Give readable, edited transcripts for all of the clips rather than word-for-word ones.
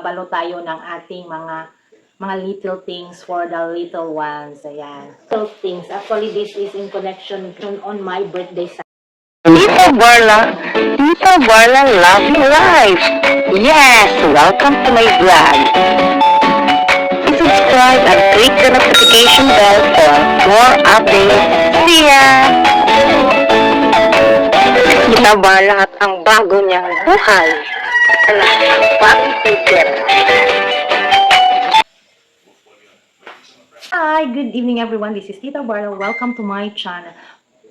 magbabalo tayo ng ating mga little things for the little ones. Ayan. Little things. Actually, this is in connection on my birthday. Tita Barla Love Life. Yes, welcome to my vlog. Subscribe and click the notification bell for more updates. See ya! Tita Barla at ang bago niyang buhay. Bagong future. Hi, good evening everyone. This is Tita Barla. Welcome to my channel.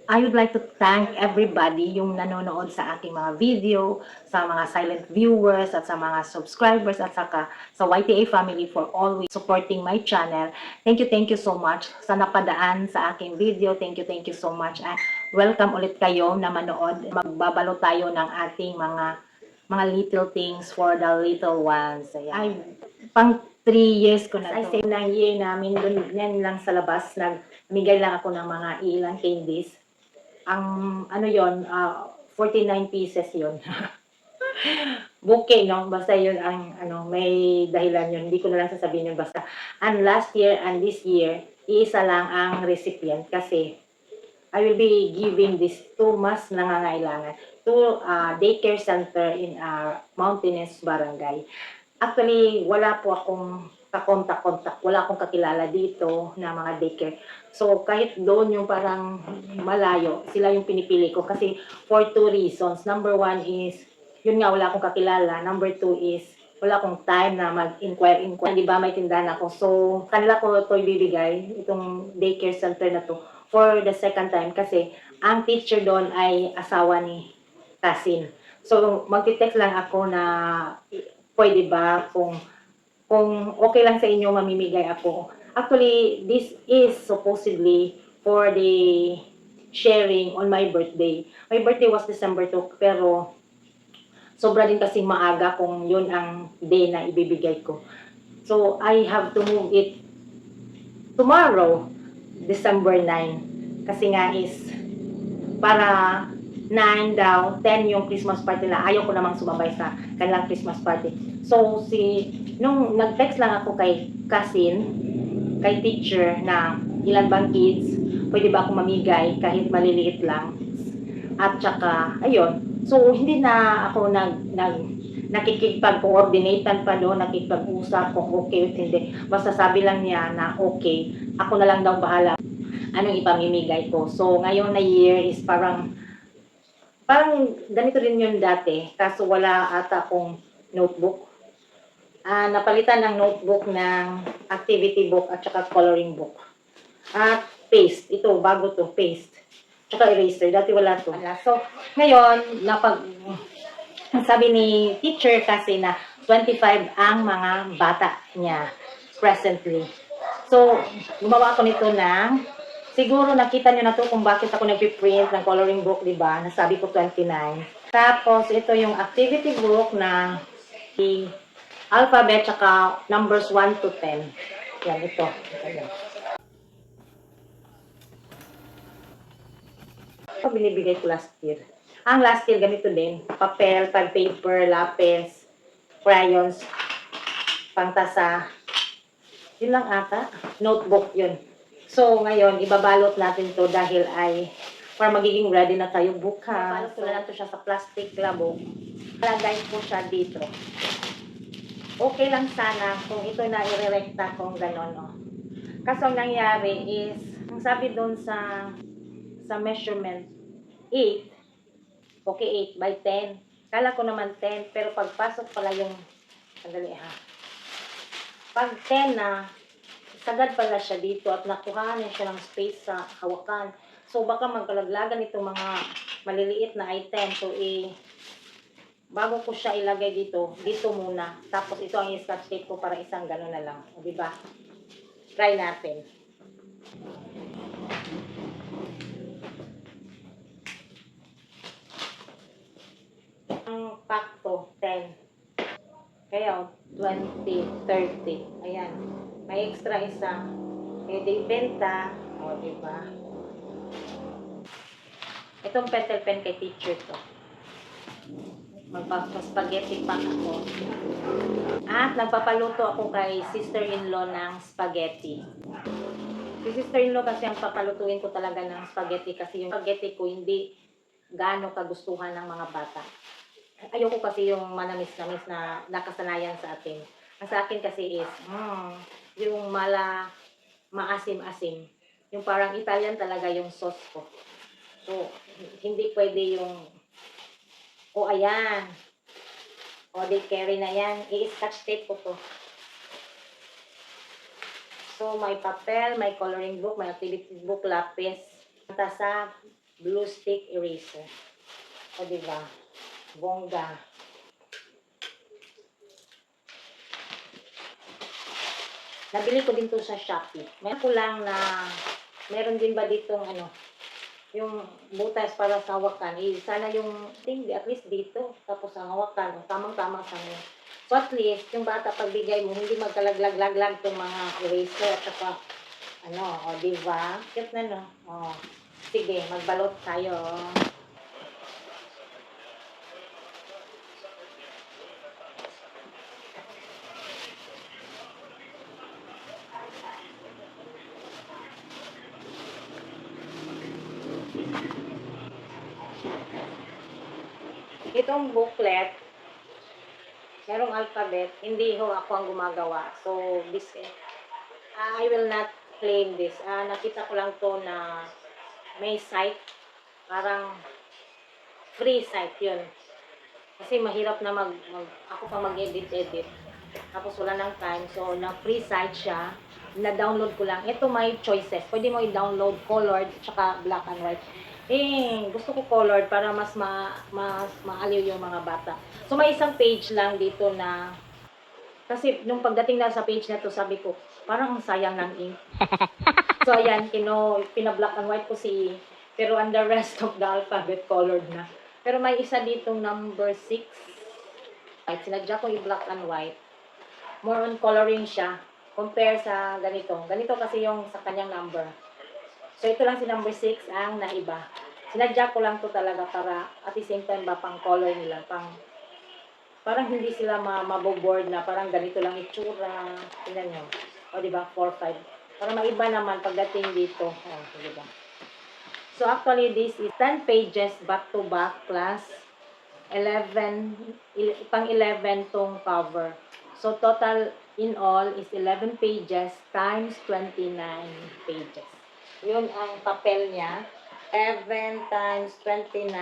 I would like to thank everybody yung nanonood sa aking mga video, sa mga silent viewers, at sa mga subscribers, at saka sa YTA family for always supporting my channel. Thank you so much sa napadaan sa aking video. Thank you so much. And welcome ulit kayo na manood. Magbabalo tayo ng ating mga little things for the little ones. Ayan. Ay, pang 3 years ko na ito. I say ng year namin, doon yan lang sa labas, nagmigay lang ako ng mga ilang candies. Ang ano yon, 49 pieces yon. Bouquet, no? Basta yun ang may dahilan yun. Hindi ko na lang sasabihin yun basta. And last year and this year, iisa lang ang recipient kasi I will be giving this to mas nangangailangan to daycare center in Mountainous Barangay. Actually, wala po akong kakontak-kontak. Wala akong kakilala dito na mga daycare. So, kahit doon yung parang malayo, sila yung pinipili ko. Kasi for 2 reasons. Number 1 is, yun nga, wala akong kakilala. Number 2 is, wala akong time na mag-inquire. Di ba, may tindahan ako. So, kanila ko ito ibibigay, itong daycare center na to, for the second time. Kasi, ang teacher doon ay asawa ni Kasin. So, magti-text lang ako na pwede ba kung okay lang sa inyo mamimigay ako. Actually, this is supposedly for the sharing on my birthday. My birthday was December 2, pero sobra din kasing maaga kung yun ang day na ibibigay ko. So, I have to move it tomorrow, December 9. Kasi nga is para 9 daw, 10 yung Christmas party na ayaw ko namang sumabay sa kanilang Christmas party. So, nung nag-text lang ako kay Kasin, kay teacher na ilan bang kids, pwede ba ako mamigay kahit maliliit lang. At saka, ayun. So, hindi na ako nakikipag-coordinate pa doon, nakikipag-usap kung okay o hindi. Basta sabi lang niya na okay, ako na lang daw bahala anong ipamimigay ko. So, ngayon na year is parang ganito rin yun dati, kaso wala ata akong notebook. Napalitan ng notebook ng activity book at saka coloring book. At paste, ito bago to, paste. Tsaka eraser, dati wala to. So, ngayon, sabi ni teacher kasi na 25 ang mga bata niya presently. So, gumawa ako nito ng siguro nakita nyo na to kung bakit ako nagpiprint ng coloring book, di ba? Nasabi ko 29. Tapos, ito yung activity book na the alphabet tsaka numbers 1 to 10. Yan, ito. Ito binibigay ko last year. Ang last year, ganito din. Papel, pag paper, lapis, crayons, pangtasa. Yun lang ata. Notebook yun. So, ngayon, ibabalot natin to dahil ay para magiging ready na tayo bukas. Ibabalot ko na to siya sa plastic labong. Lagay ko siya dito. Okay lang sana kung ito na irerekta kung gano'n, oh. Kaso ang nangyari is, ang sabi doon sa measurement, 8. Okay, 8 by 10. Kala ko naman 10, pero pagpasok pala yung, sandali ha. Pag 10 na, sagad pala siya dito at nakuha niya siya ng space sa hawakan. So, baka magkalaglagan itong mga maliliit na item. So, bago ko siya ilagay dito muna. Tapos, ito ang i-scotch tape ko para isang gano'n na lang. O, diba? Try natin. Ang pakto, 10. Kaya, 20, 30. Ayan. May extra isa. Pwede ibenta. O, diba? Itong pencil pen kay teacher to. Magpa-spaghetti pa ako. At nagpapaluto ako kay sister-in-law ng spaghetti. Si sister-in-law kasi ang papalutuin ko talaga ng spaghetti kasi yung spaghetti ko hindi gaano kagustuhan ng mga bata. Ayoko kasi yung manamis-namis na nakasanayan sa atin. Ang sa akin kasi is, yung maasim-asim. Yung parang Italian talaga yung sauce ko. So, hindi pwede yung, ayan. Di carry na yan. I-scotch tape ko to. So, may papel, may coloring book, may activity book, lapis. Punta sa blue stick eraser. Diba? Bongga. Nabili ko din to sa Shopee. Meron ko lang na, meron din ba ditong yung butas para sa hawakan. Sana yung at least dito. Tapos ang hawakan, tamang-tama sa mga. So at least, yung bata pagbigay mo, hindi magkalaglag-laglag itong mga eraser at saka, diba? Cute na, no? Sige, magbalot tayo. Itong booklet, merong alphabet, hindi ho ako ang gumagawa. So, I will not claim this. Nakita ko lang to na may site, parang free site yun. Kasi mahirap na ako pa mag-edit. Tapos wala nang time. So, na-free site siya. Na-download ko lang. Ito may choices. Pwede mo i-download colored, tsaka black and white. Gusto ko colored para mas maaliw yung mga bata. So, may isang page lang dito na, kasi nung pagdating na sa page na to, sabi ko, parang ang sayang ng ink. So, ayan, pina-black and white ko si pero on the rest of the alphabet, colored na. Pero may isa ditong number 6. Sinadya ko yung black and white. More on coloring siya. Compare sa ganito. Ganito kasi yung sa kanyang number. So, ito lang si number 6 ang naiba. Sinadya ko lang to talaga para at the same time ba pang color nila. Parang hindi sila maboboard na parang ganito lang itsura. Tingnan nyo. Diba? 4, 5. Para maiba naman pagdating dito. Diba? So, actually, this is 10 pages back-to-back plus 11 tong cover. So, total in all is 11 pages times 29 pages. Yun ang papel niya. 11 times 29,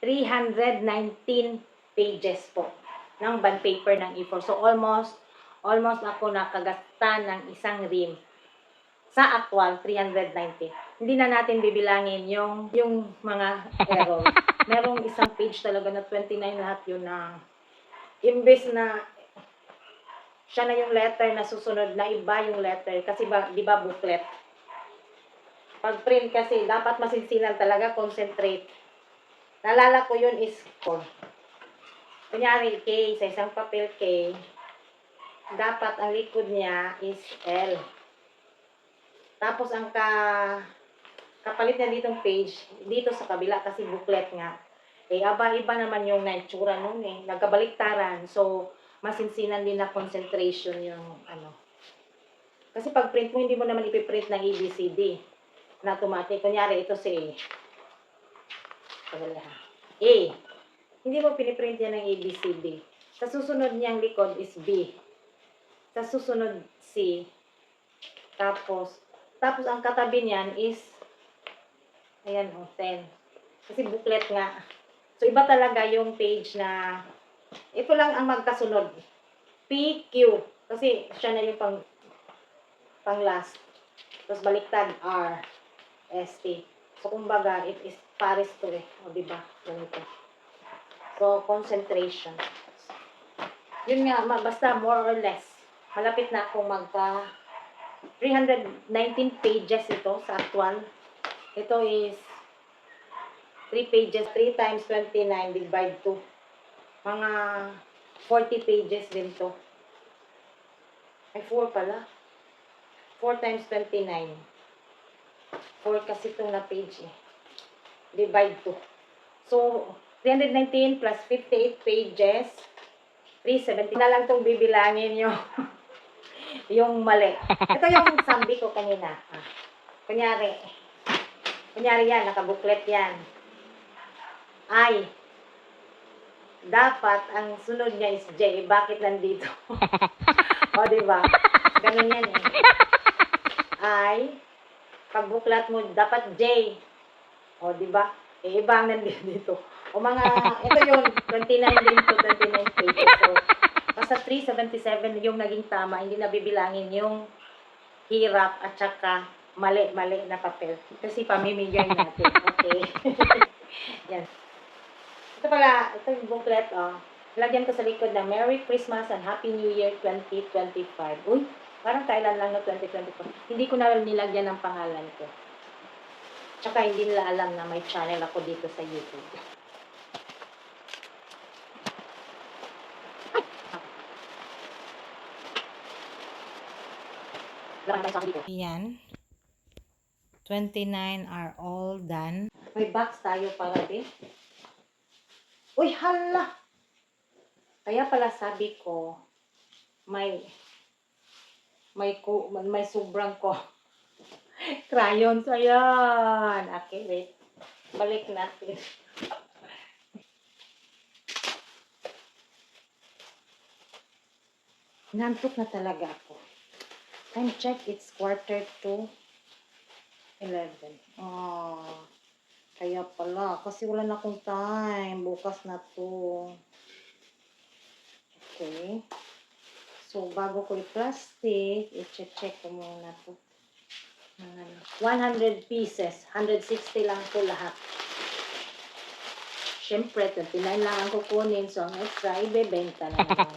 319 pages po ng bond paper ng A4. So, almost ako nakagasta ng isang rim. Sa actual, 390. Hindi na natin bibilangin yung mga error. Merong isang page talaga na 29 lahat yun na imbes na siya na yung letter na susunod na iba yung letter. Kasi di ba booklet? Pag print kasi, dapat masinsinan talaga, concentrate. Naalala ko yun is 4. Kunyari, K, sa isang papel K, dapat ang likod niya is L. Tapos ang kapalit niya ditong page, dito sa kabila kasi booklet nga. Iba naman yung naitsura nun nagkabaliktaran. So, masinsinan din na concentration yung Kasi pag print mo, hindi mo naman ipiprint ng ABCD na automatic. Kunyari, ito si A. Hindi mo piniprint yan ng ABCD. Sa susunod niyang likod is B. Sa susunod C. Tapos ang katabi niyan is, ayan 10. Kasi booklet nga. So, iba talaga yung page na, ito lang ang magkasunod. PQ. Kasi siya na yung pang last. Tapos baliktad, R, S, T. So, kumbaga, it is pares to diba? Ganito. So, concentration. Yun nga, basta more or less. Malapit na akong 319 pages ito sa actual. Ito is 3 pages, 3 times 29 divide 2. Mga 40 pages din to. Ay, 4 pala. 4 times 29. 4 kasi itong na page Divide 2. So, 319 plus 58 pages. 370 na lang itong bibilangin yung yung mali. Ito yung sabi ko kanina. Kunyari yan, nakabuklet yan. Ay, dapat ang sunod niya is J. Bakit nandito? O, diba? Ganun yan eh. Ay, pagbuklat mo, dapat J. O, diba? Eh, iba ang nandito. O mga, ito yun, 29 din to 29 pages. So, basta 377 yung naging tama, hindi na bibilangin yung hirap at saka mali na papel. Kasi pamimigay natin. Okay. Yan. Ito pala, ito yung booklet, lagyan ko sa likod na Merry Christmas and Happy New Year 2025. Uy, parang kailan lang na 2024. Hindi ko na nilagyan ng pangalan ko. Tsaka hindi nila alam na may channel ako dito sa YouTube. Yan. 29 are all done. May box tayo para din. Uy, hala! Kaya pala sabi ko, may sobrang ko. Crayons, ayan. Okay, wait. Balik natin. Nantok na talaga ako. Time check, it's 11:45. Kaya pala, kasi wala na akong time. Bukas na to. Okay. So, bago ko i-plastic, i-check ko muna to. 100 pieces. 160 lang to lahat. Siyempre, 29 lang ang kukunin. So, ang extra, ibebenta na lang.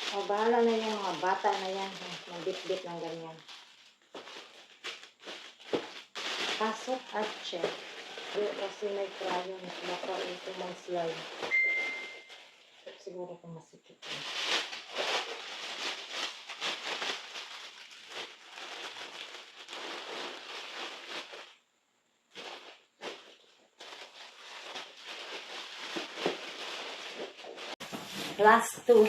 O, bahala na yung mga bata na yan. Mag-bit-bit ng ganyan. Pasok at check. Kasi may crayon. Baka ito may slide. Siguro kung masikip. Last two.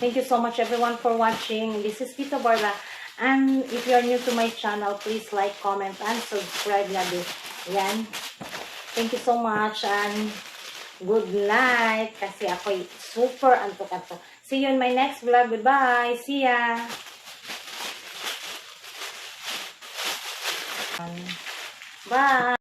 Thank you so much everyone for watching. This is Tito Barla. And if you are new to my channel, please like, comment, and subscribe na din. Yan. Thank you so much and good night. Kasi ako'y super antok-antok. See you in my next vlog. Goodbye. See ya. Bye.